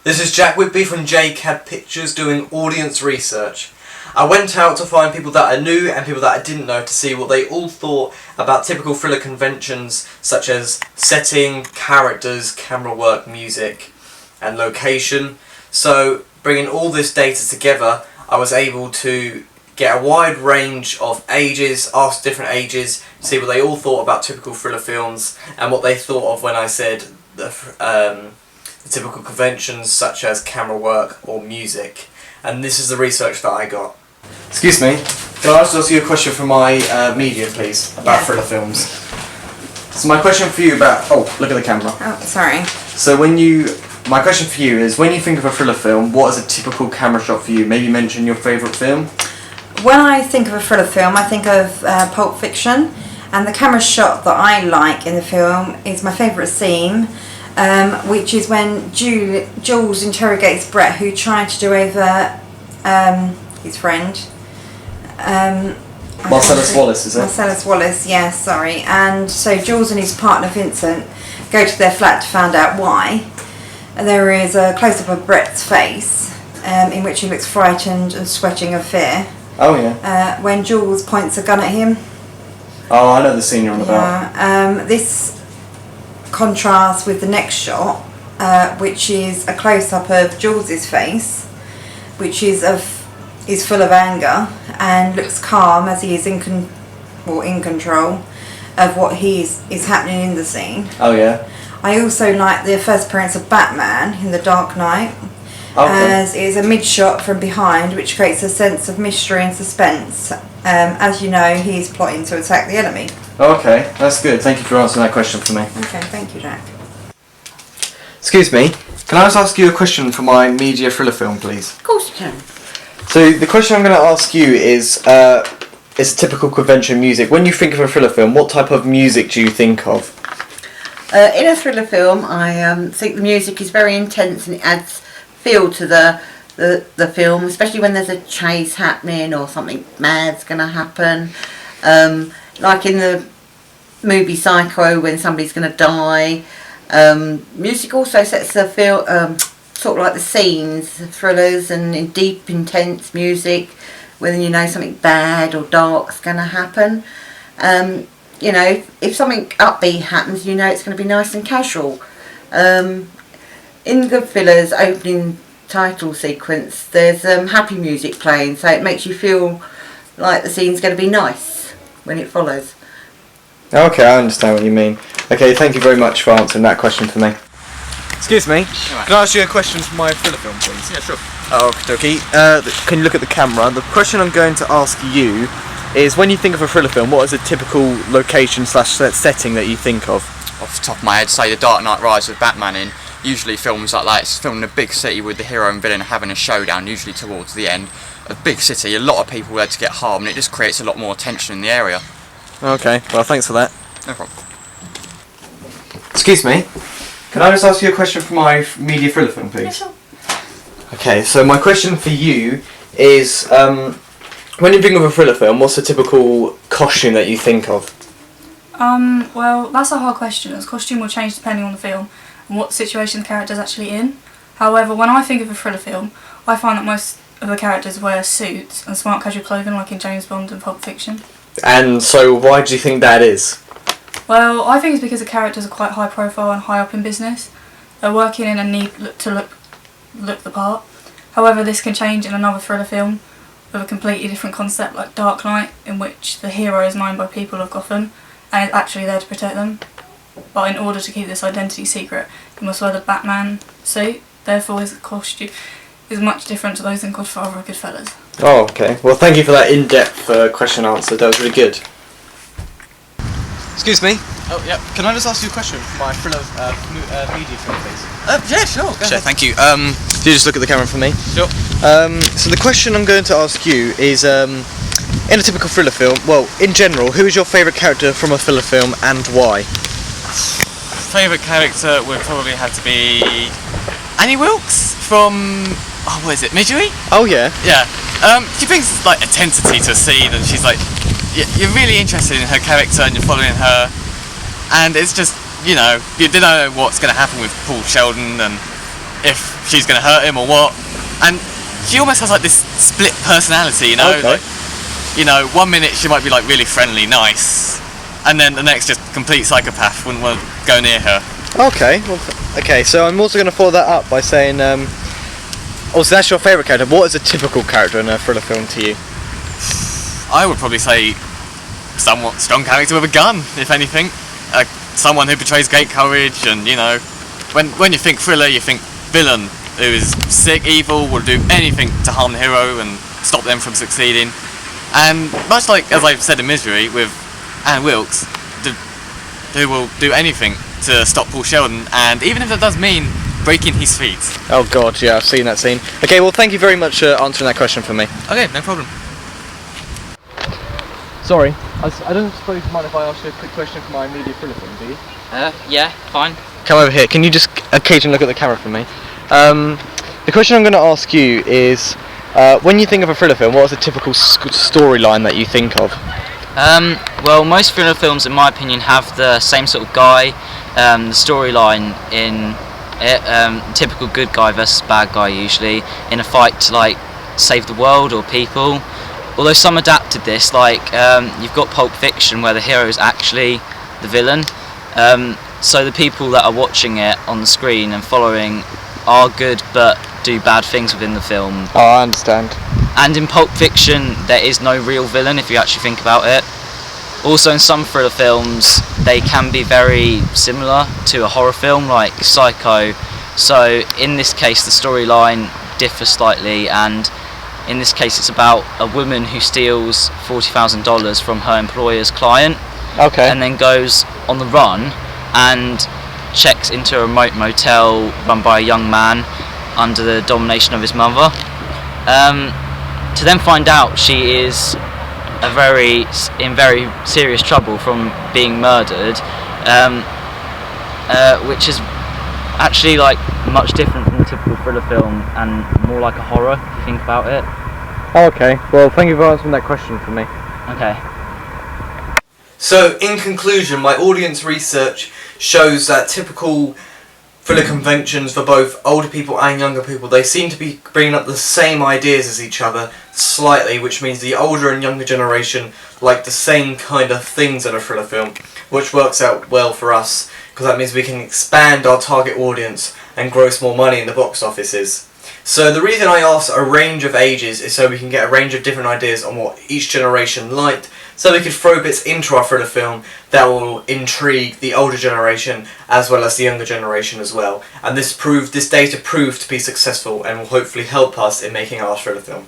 This is Jack Whitby from JCAD Pictures doing audience research. I went out to find people that I knew and people that I didn't know to see what they all thought about typical thriller conventions such as setting, characters, camera work, music and location. So bringing all this data together, I was able to get a wide range of ages, ask different ages, see what they all thought about typical thriller films and what they thought of when I said the typical conventions such as camera work or music. And this is the research that I got. Excuse me, can I ask you a question from my media please, about thriller films? So my question for you about, oh look at the camera. Oh, sorry. So my question for you is, when you think of a thriller film, what is a typical camera shot for you? Maybe mention your favourite film? When I think of a thriller film, I think of Pulp Fiction, and the camera shot that I like in the film is my favourite scene, which is when Jules interrogates Brett, who tried to do over his friend. Marcellus Wallace, is it? Marcellus Wallace, yeah, sorry. And so Jules and his partner Vincent go to their flat to find out why. And there is a close-up of Brett's face, in which he looks frightened and sweating of fear. Oh yeah. When Jules points a gun at him. Oh, I know the scene you're on about. This contrasts with the next shot, which is a close-up of Jules's face, which is full of anger and looks calm as he is in control of what is happening in the scene. Oh yeah. I also like the first appearance of Batman in The Dark Knight, as it is a mid-shot from behind, which creates a sense of mystery and suspense. As you know, he's plotting to attack the enemy. Okay, that's good. Thank you for answering that question for me. Okay, thank you, Jack. Excuse me, can I just ask you a question for my media thriller film, please? Of course you can. So the question I'm going to ask you is a typical convention music. When you think of a thriller film, what type of music do you think of? In a thriller film, I think the music is very intense and it adds feel to the film, especially when there's a chase happening or something mad's going to happen. Like in the movie Psycho, when somebody's going to die. Music also sets the feel, sort of like the scenes, thrillers and in deep, intense music, when you know something bad or dark's going to happen. You know, if something upbeat happens, you know it's going to be nice and casual. In Goodfellas opening title sequence, there's happy music playing, so it makes you feel like the scene's going to be nice when it follows. Okay, I understand what you mean. Okay, thank you very much for answering that question for me. Excuse me, can I ask you a question for my thriller film, please? Yeah, sure. Oh, okay. Can you look at the camera? The question I'm going to ask you is, when you think of a thriller film, what is a typical location / setting that you think of? Off the top of my head, say The Dark Knight Rises with Batman in. Usually films like that, it's filmed in a big city with the hero and villain having a showdown, usually towards the end. A big city, a lot of people there to get harmed, and it just creates a lot more tension in the area. Okay, well thanks for that. No problem. Excuse me, can I just ask you a question for my media thriller film, please? Yeah, sure. Okay, so my question for you is, when you think of a thriller film, what's the typical costume that you think of? Well, that's a hard question, as costume will change depending on the film and what situation the character's actually in. However, when I think of a thriller film, I find that most of the characters wear suits and smart casual clothing like in James Bond and Pulp Fiction. And so why do you think that is? Well, I think it's because the characters are quite high profile and high up in business. They're working in a need to look the part. However, this can change in another thriller film with a completely different concept like Dark Knight, in which the hero is known by people of Gotham and is actually there to protect them. But in order to keep this identity secret, he must wear the Batman suit. Therefore, his costume is much different to those in Godfather or Goodfellas. Oh, okay. Well, thank you for that in-depth question answer. That was really good. Excuse me. Oh, yeah. Can I just ask you a question for my thriller media film, please? Yeah, sure. Go ahead. Thank you. Do you just look at the camera for me? Sure. So the question I'm going to ask you is, in a typical thriller film, well, in general, who is your favourite character from a thriller film and why? Favourite character would probably have to be Annie Wilkes from, what is it, Midgery? Oh yeah. Yeah. She brings like intensity to a scene, and she's like, you're really interested in her character and you're following her, and it's just, you know, you don't know what's going to happen with Paul Sheldon, and if she's going to hurt him or what. And she almost has like this split personality, you know. Okay. Like, you know, 1 minute she might be like really friendly, nice, and then the next just complete psychopath, wouldn't want to go near her. Okay, well, okay, so I'm also going to follow that up by saying, also that's your favourite character. What is a typical character in a thriller film to you? I would probably say somewhat strong character with a gun, if anything. Someone who betrays great courage, and you know, when you think thriller, you think villain who is sick, evil, will do anything to harm the hero and stop them from succeeding. And much like, as I've said in Misery, with Anne Wilkes, who will do anything to stop Paul Sheldon, and even if that does mean breaking his feet. Oh god, yeah, I've seen that scene. Okay, well thank you very much for answering that question for me. Okay, no problem. Sorry, I don't suppose you mind if I ask you a quick question for my immediate thriller film, do you? Yeah, fine. Come over here, can you just occasionally look at the camera for me? The question I'm going to ask you is, when you think of a thriller film, what is a typical storyline that you think of? Well, most thriller films, in my opinion, have the same sort of guy. The storyline in it, typical good guy versus bad guy, usually in a fight to like save the world or people. Although some adapted this, like you've got Pulp Fiction, where the hero is actually the villain. So the people that are watching it on the screen and following are good, but do bad things within the film. Oh, I understand. And in Pulp Fiction, there is no real villain if you actually think about it. Also, in some thriller films, they can be very similar to a horror film, like Psycho. So in this case, the storyline differs slightly, and in this case, it's about a woman who steals $40,000 from her employer's client, Okay. and then goes on the run and checks into a remote motel run by a young man under the domination of his mother, to then find out she is in very serious trouble from being murdered, which is actually like much different from the typical thriller film and more like a horror if you think about it. Okay, well thank you for answering that question for me. Okay. So, in conclusion, my audience research shows that typical thriller conventions for both older people and younger people, they seem to be bringing up the same ideas as each other slightly, which means the older and younger generation like the same kind of things in a thriller film, which works out well for us, because that means we can expand our target audience and gross more money in the box offices. So the reason I asked a range of ages is so we can get a range of different ideas on what each generation liked, so we could throw bits into our thriller film that will intrigue the older generation as well as the younger generation as well. And this data proved to be successful and will hopefully help us in making our thriller film.